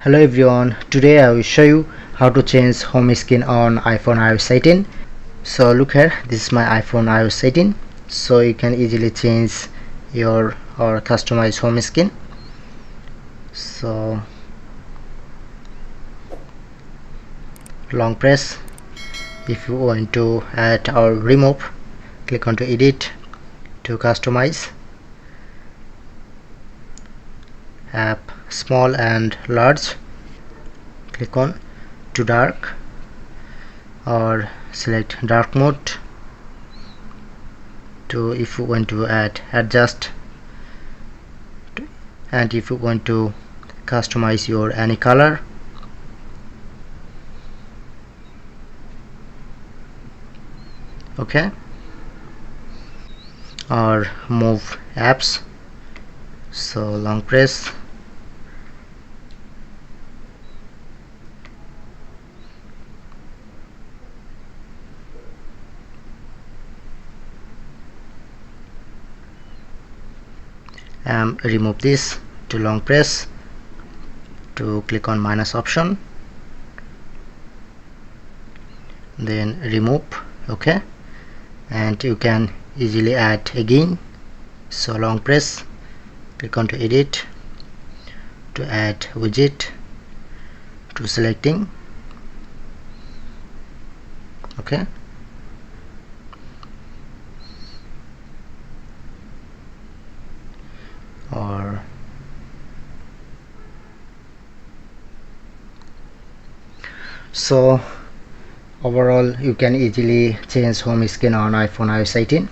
Hello everyone, today I will show you how to change home screen on iPhone iOS 18. So look here, this is my iPhone iOS 18. So you can easily change your or customize home screen. So long press. If you want to add or remove, click on to edit, to customize, app small and large, click on to dark or select dark mode. To if you want to add adjust, and if you want to customize your any color, okay, or move apps. So long press, remove this, to long press, to click on minus option, then remove, okay, and you can easily add again. So long press, click on to edit, to add widget, to selecting, okay, or so overall you can easily change home screen on iPhone iOS 18.